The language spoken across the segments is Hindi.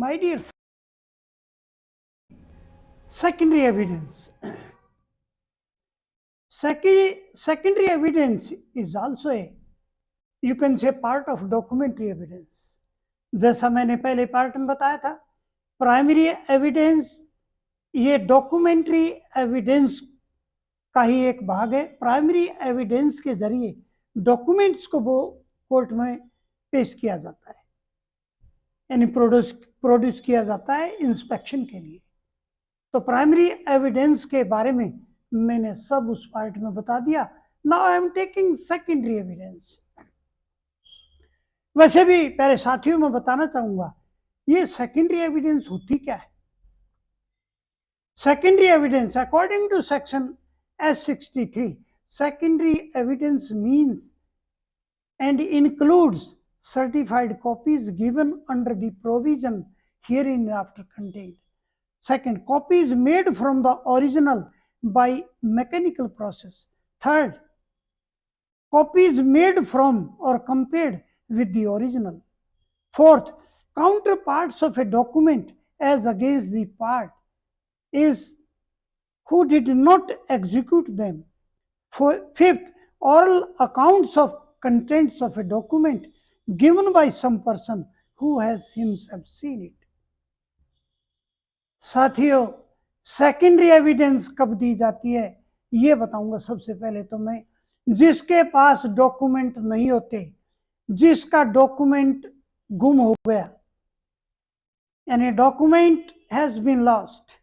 My dear secondary evidence. Secondary evidence is also a, you can say, part of documentary evidence. जैसा मैंने पहले पार्ट में बताया था, प्राइमरी एविडेंस ये डॉक्यूमेंट्री एविडेंस का ही एक भाग है। प्राइमरी एविडेंस के जरिए डॉक्यूमेंट्स को वो कोर्ट में पेश किया जाता है, यानी प्रोड्यूस किया जाता है इंस्पेक्शन के लिए। तो प्राइमरी एविडेंस के बारे में मैंने सब उस पार्ट में बता दिया। Now I am taking secondary evidence. वैसे भी प्यारे साथियों में बताना चाहूंगा, ये सेकेंडरी एविडेंस होती क्या है। Secondary evidence according to section S63, secondary evidence means and includes certified copies given under the provision hereinafter contained. Second, copies made from the original by mechanical process. Third, copies made from or compared with the original. Fourth, counterparts of a document as against the part is who did not execute them. Fifth, oral accounts of contents of a document given by some person who has himself seen it. साथियों, सेकेंडरी एविडेंस कब दी जाती है ये बताऊंगा। सबसे पहले तो मैं, जिसके पास डॉक्यूमेंट नहीं होते, जिसका डॉक्यूमेंट गुम हो गया, यानी डॉक्यूमेंट हैज बीन लॉस्ट,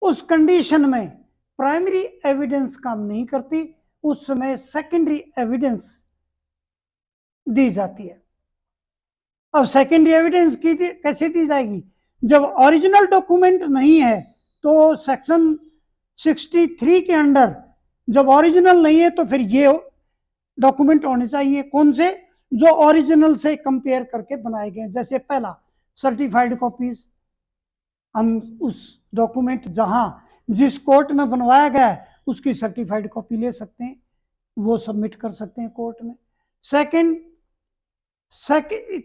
उस कंडीशन में प्राइमरी एविडेंस काम नहीं करती, उस समय सेकेंडरी एविडेंस दी जाती है। अब सेकेंडरी एविडेंस की कैसे दी जाएगी? जब ओरिजिनल डॉक्यूमेंट नहीं है तो सेक्शन 63 के अंडर जब ओरिजिनल नहीं है तो फिर ये डॉक्यूमेंट होने चाहिए। कौन से? जो ओरिजिनल से कंपेयर करके बनाए गए। जैसे पहला, सर्टिफाइड कॉपीज। हम उस डॉक्यूमेंट जहां जिस कोर्ट में बनवाया गया है उसकी सर्टिफाइड कॉपी ले सकते हैं, वो सबमिट कर सकते हैं कोर्ट में। Second,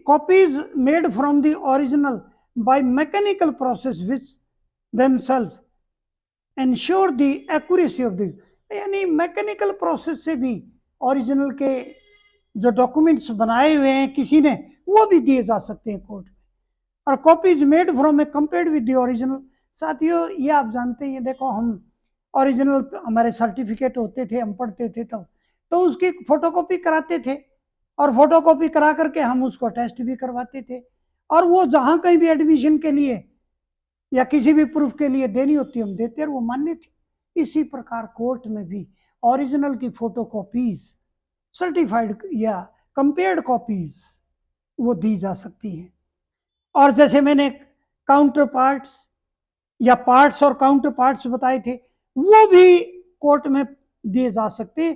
copies made from the original by mechanical process which themselves ensure the accuracy of the, यानी मैकेनिकल प्रोसेस से भी ओरिजिनल के जो डॉक्यूमेंट्स बनाए हुए हैं किसी ने, वो भी दिए जा सकते हैं कोर्ट में। और copies made from A compared with the original. साथियों, ये आप जानते हैं, देखो हम ओरिजिनल हमारे सर्टिफिकेट होते थे, हम पढ़ते थे तब, तो उसकी फोटोकॉपी कराते थे और फोटोकॉपी करा करके हम उसको टेस्ट भी करवाते थे। और वो जहां कहीं भी एडमिशन के लिए या किसी भी प्रूफ के लिए देनी होती हम देते और वो मान्य थी। इसी प्रकार कोर्ट में भी ओरिजिनल की फोटोकॉपीज, सर्टिफाइड या कंपेयर्ड कॉपीज वो दी जा सकती हैं। और जैसे मैंने काउंटर पार्ट्स या पार्ट्स और काउंटर पार्ट्स बताए थे, वो भी कोर्ट में दिए जा सकते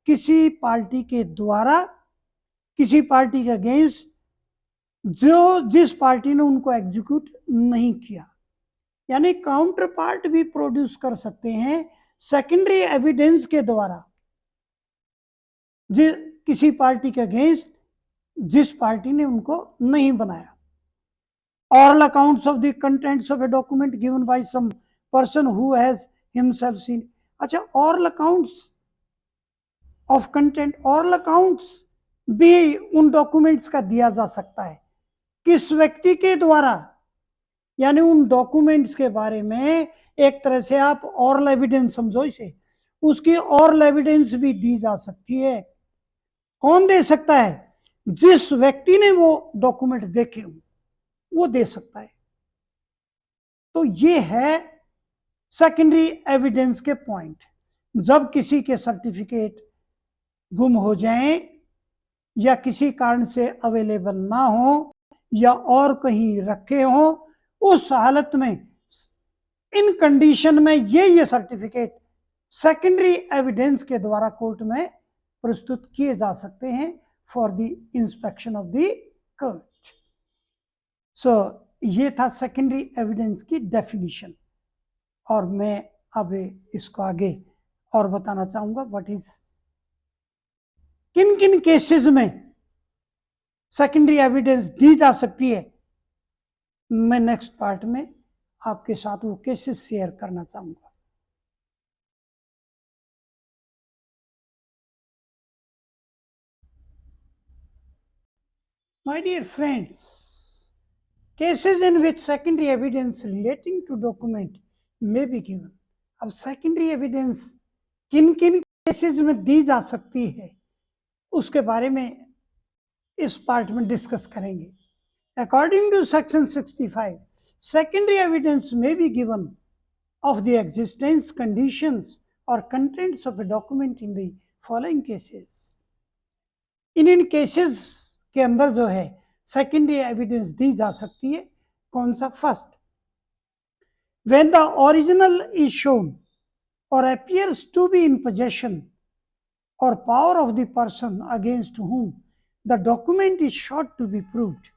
किसी पार्टी के द्वारा, किसी पार्टी के अगेंस्ट जो जिस पार्टी ने उनको एग्जीक्यूट नहीं किया। यानी काउंटर पार्ट भी प्रोड्यूस कर सकते हैं सेकेंडरी एविडेंस के द्वारा, किसी पार्टी के अगेंस्ट जिस पार्टी ने उनको नहीं बनाया। Oral accounts of the contents of a document given by some person who has himself seen. अच्छा, oral accounts of content, oral accounts भी उन डॉक्यूमेंट्स का दिया जा सकता है किस व्यक्ति के द्वारा, यानी उन डॉक्यूमेंट्स के बारे में एक तरह से आप oral एविडेंस समझो इसे, उसकी oral एविडेंस भी दी जा सकती है। कौन दे सकता है? जिस व्यक्ति ने वो डॉक्यूमेंट देखे हों वो दे सकता है। तो ये है सेकेंडरी एविडेंस के पॉइंट। जब किसी के सर्टिफिकेट गुम हो जाएं या किसी कारण से अवेलेबल ना हो या और कहीं रखे हो, उस हालत में इन कंडीशन में ये सर्टिफिकेट सेकेंडरी एविडेंस के द्वारा कोर्ट में प्रस्तुत किए जा सकते हैं for the inspection of the court. So ये था सेकेंडरी एविडेंस की डेफिनेशन। और मैं अब इसको आगे और बताना चाहूंगा व्हाट इज, किन किन केसेस में सेकेंडरी एविडेंस दी जा सकती है मैं नेक्स्ट पार्ट में आपके साथ वो केसेस शेयर करना चाहूँगा। My dear friends, cases in which secondary evidence relating to document may be given. अब सेकेंडरी एविडेंस किन किन केसेस में दी जा सकती है उसके बारे में इस पार्ट में डिस्कस करेंगे। According to section 65, secondary evidence may be given of the existence, conditions or contents of a document in the following cases. In cases के अंदर जो है सेकेंडरी एविडेंस दी जा सकती है। कौन सा? First, when the original is shown or appears to be in possession or power of the person against whom the document is sought to be proved,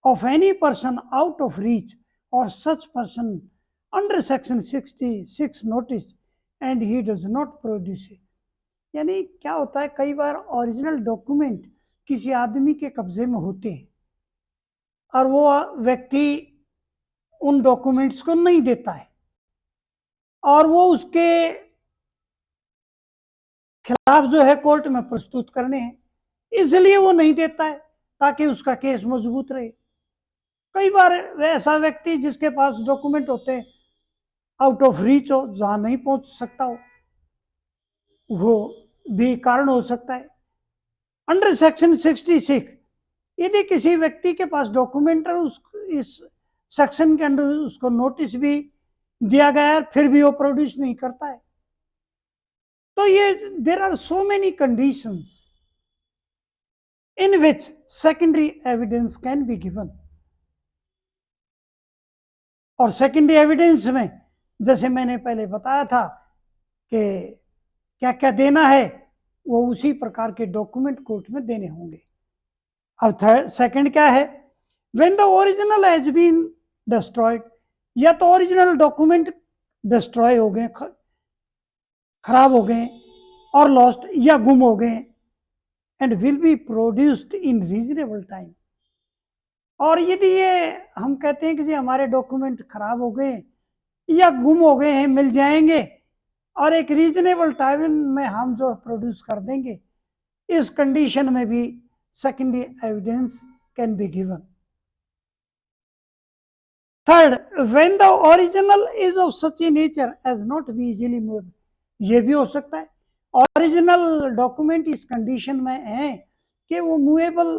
of any person out of reach or such person under section 66 notice and he does not produce it. यानी क्या होता है, कई बार ओरिजिनल डॉक्यूमेंट किसी आदमी के कब्जे में होते हैं और वो व्यक्ति उन डॉक्यूमेंट्स को नहीं देता है और वो उसके खिलाफ जो है कोर्ट में प्रस्तुत करने हैं, इसलिए वो नहीं देता है ताकि उसका केस मजबूत रहे। कई बार ऐसा व्यक्ति जिसके पास डॉक्यूमेंट होते हैं आउट ऑफ रीच हो, जहां नहीं पहुंच सकता हो, वो भी कारण हो सकता है। अंडर सेक्शन 66 यदि किसी व्यक्ति के पास डॉक्यूमेंट है, उस इस सेक्शन के अंडर उसको नोटिस भी दिया गया है फिर भी वो प्रोड्यूस नहीं करता है, तो ये there are so many conditions in which secondary evidence can be given. और सेकेंडरी एविडेंस में जैसे मैंने पहले बताया था कि क्या क्या देना है, वो उसी प्रकार के डॉक्यूमेंट कोर्ट में देने होंगे। अब थर्ड सेकंड क्या है? When the original has been destroyed, या तो ओरिजिनल डॉक्यूमेंट डिस्ट्रॉय हो गए, खराब हो गए और लॉस्ट या गुम हो गए, and will be produced in reasonable time. और यदि ये हम कहते हैं कि जी हमारे डॉक्यूमेंट खराब हो गए या गुम हो गए हैं, मिल जाएंगे और एक रीजनेबल टाइम में हम जो प्रोड्यूस कर देंगे, इस कंडीशन में भी secondary evidence can be given. Third, when the original is of such a nature as not be easily movable, ये भी हो सकता है ओरिजिनल डॉक्यूमेंट इस कंडीशन में है कि वो मूवेबल,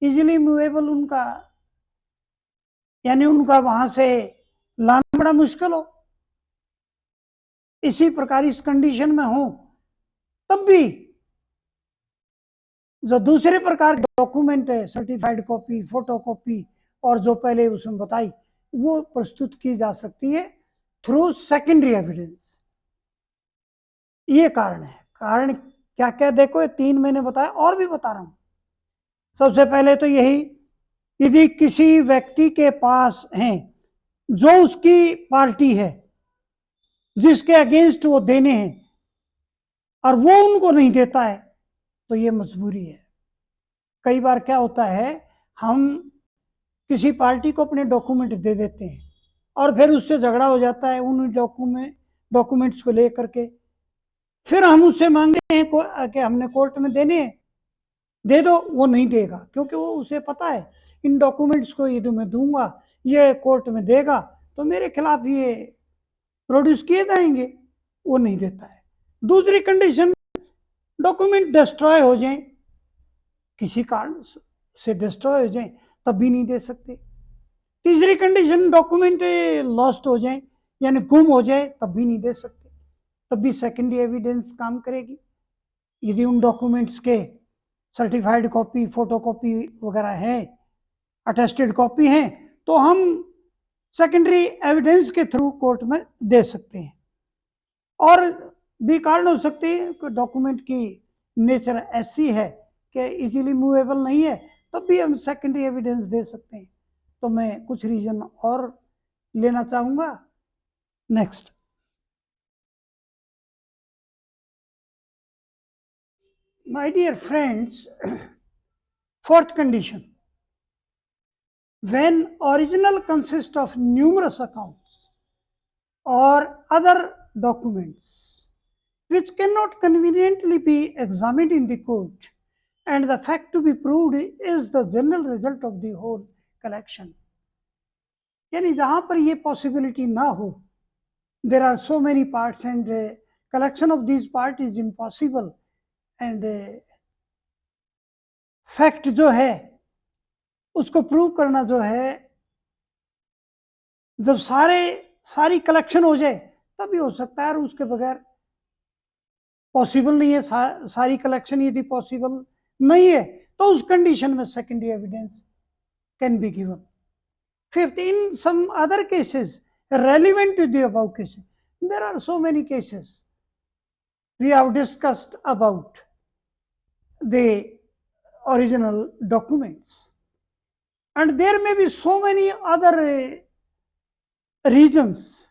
इजीली मूवेबल उनका, यानी उनका वहां से लाना बड़ा मुश्किल हो, इसी प्रकार इस कंडीशन में हो, तब भी जो दूसरे प्रकार के डॉक्यूमेंट है, सर्टिफाइड कॉपी, फोटो कॉपी और जो पहले उसमें बताई, वो प्रस्तुत की जा सकती है थ्रू सेकेंडरी एविडेंस। ये कारण है। कारण क्या क्या देखो, ये 3 मैंने बताया और भी बता रहा हूं। सबसे पहले तो यही, यदि किसी व्यक्ति के पास हैं जो उसकी पार्टी है, जिसके अगेंस्ट वो देने हैं और वो उनको नहीं देता है, तो ये मजबूरी है। कई बार क्या होता है, हम किसी पार्टी को अपने डॉक्यूमेंट दे देते हैं और फिर उससे झगड़ा हो जाता है उन डॉक्यूमेंट्स को लेकर के, फिर हम उससे मांगते हैं कि हमने कोर्ट में देने हैं, दे दो, वो नहीं देगा क्योंकि वो उसे पता है इन डॉक्यूमेंट्स को यदि मैं दूंगा, ये कोर्ट में देगा तो मेरे खिलाफ ये प्रोड्यूस किए जाएंगे, वो नहीं देता है। दूसरी कंडीशन, डॉक्यूमेंट डिस्ट्रॉय हो जाए, किसी कारण से डिस्ट्रॉय हो जाए, तब भी नहीं दे सकते। तीसरी कंडीशन, डॉक्यूमेंट लॉस्ट हो जाए यानी गुम हो जाए, तब भी नहीं दे सकते, तब भी सेकेंडरी एविडेंस काम करेगी। यदि उन डॉक्यूमेंट्स के सर्टिफाइड कॉपी, फोटो कॉपी वगैरह है, अटेस्टेड कॉपी है, तो हम सेकेंडरी एविडेंस के थ्रू कोर्ट में दे सकते हैं। और भी कारण हो सकते हैं कि डॉक्यूमेंट की नेचर ऐसी है कि इजीली मूवेबल नहीं है, तब भी हम सेकेंडरी एविडेंस दे सकते हैं। तो मैं कुछ रीजन और लेना चाहूंगा। Next, my dear friends, fourth condition, when original consists of numerous accounts or other documents which cannot conveniently be examined in the court, and the fact to be proved is the general result of the whole collection. यानी जहां पर ये पॉसिबिलिटी ना हो, there are so many parts and collection of these parts is impossible, and fact जो है उसको प्रूव करना जो है, जब सारी कलेक्शन हो जाए तभी हो सकता है, और उसके बगैर पॉसिबल नहीं है। सारी कलेक्शन यदि पॉसिबल नहीं है तो उस कंडीशन में secondary evidence can be given. Fifth, in some other cases relevant to the above cases, there are so many cases we have discussed about the original documents, and there may be so many other reasons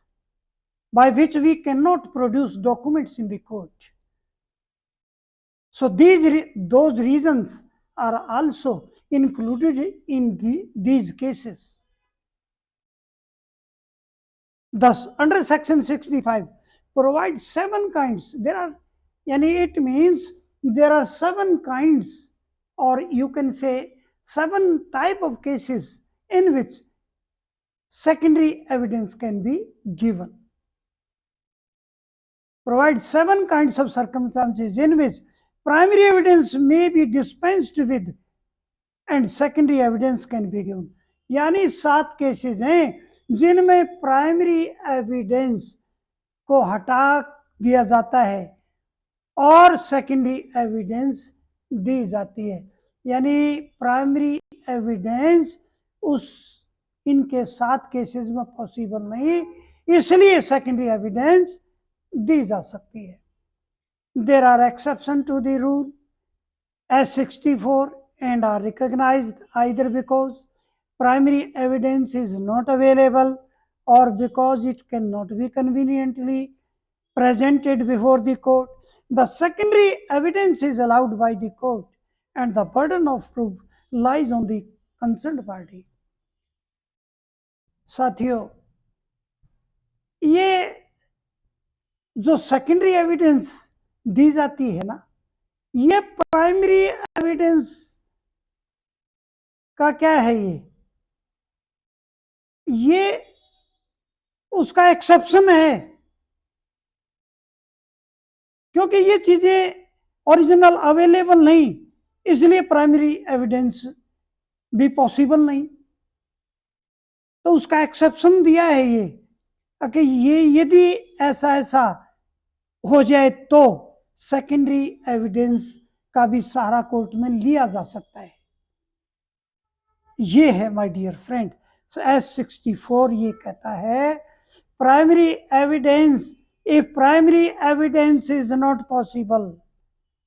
by which we cannot produce documents in the court. So those reasons are also included in these cases. Thus, under section 65 provides 7 kinds. It means there are 7 kinds, or you can say 7 type of cases in which secondary evidence can be given. Provides 7 kinds of circumstances in which primary evidence may be dispensed with and secondary evidence can be given. यानी 7 केसेस हैं जिनमें प्राइमरी एविडेंस को हटा दिया जाता है और सेकेंडरी एविडेंस दी जाती है। यानी प्राइमरी एविडेंस इनके 7 केसेस में पॉसिबल नहीं, इसलिए सेकेंडरी एविडेंस दी जा सकती है। There are exception to the rule S64 and are recognized either because primary evidence is not available or because it cannot be conveniently presented before the court. The secondary evidence is allowed by the court and the burden of proof lies on the concerned party. साथियों, ये जो सेकेंडरी एविडेंस दी जाती है ना, ये प्राइमरी एविडेंस का क्या है, ये उसका एक्सेप्शन है, क्योंकि ये चीजें ओरिजिनल अवेलेबल नहीं, इसलिए प्राइमरी एविडेंस भी पॉसिबल नहीं। तो उसका एक्सेप्शन दिया है ये कि ये यदि ऐसा हो जाए तो सेकेंडरी एविडेंस का भी सहारा कोर्ट में लिया जा सकता है। ये है माय डियर फ्रेंड, S64 ये कहता है primary evidence, if primary evidence is not possible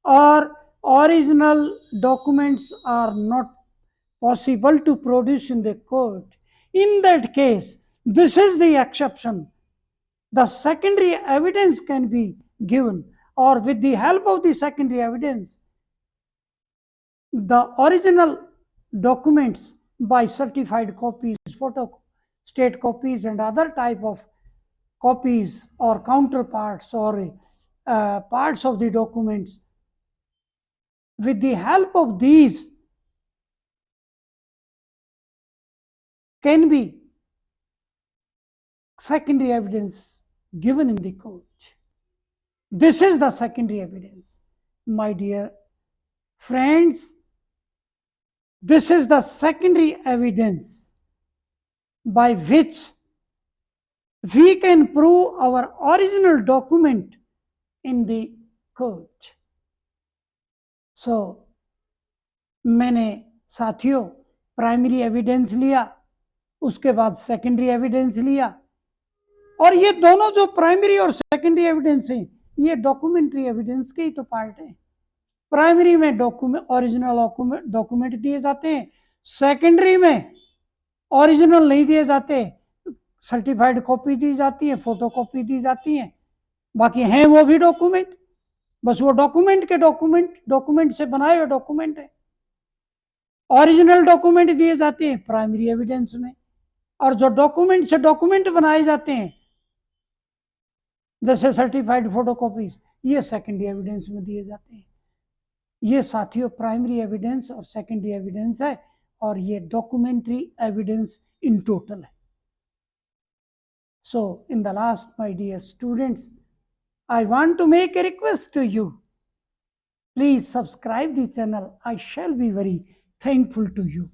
or original documents are not possible to produce in the court, in that case, this is the exception. The secondary evidence can be given, or with the help of the secondary evidence, the original documents by certified copies, photostat copies and other type of copies or counterparts or parts of the documents, with the help of these can be secondary evidence given in the court. This is the secondary evidence, my dear friends. This is the secondary evidence by which we can prove our original document in the court. So, मैंने साथियों प्राइमरी एविडेंस लिया, उसके बाद सेकेंडरी एविडेंस लिया, और ये दोनों जो प्राइमरी और सेकेंडरी एविडेंस हैं ये डॉक्यूमेंट्री एविडेंस के ही तो पार्ट हैं। प्राइमरी में ओरिजिनल डॉक्यूमेंट दिए जाते हैं, सेकेंडरी में ओरिजिनल नहीं दिए जाते, सर्टिफाइड कॉपी दी जाती है, फोटो कॉपी दी जाती है, बाकी हैं वो भी डॉक्यूमेंट, बस वो डॉक्यूमेंट से बनाए हुए डॉक्यूमेंट है। ओरिजिनल डॉक्यूमेंट दिए जाते हैं प्राइमरी एविडेंस में, और जो डॉक्यूमेंट से डॉक्यूमेंट बनाए जाते हैं जैसे सर्टिफाइड फोटोकॉपीज, ये सेकेंडरी एविडेंस में दिए जाते हैं। ये साथियों प्राइमरी एविडेंस और सेकेंडरी एविडेंस है, और ये डॉक्यूमेंट्री एविडेंस इन टोटल है। So, in the last, my dear students, I want to make a request to you. Please subscribe the channel. I shall be very thankful to you.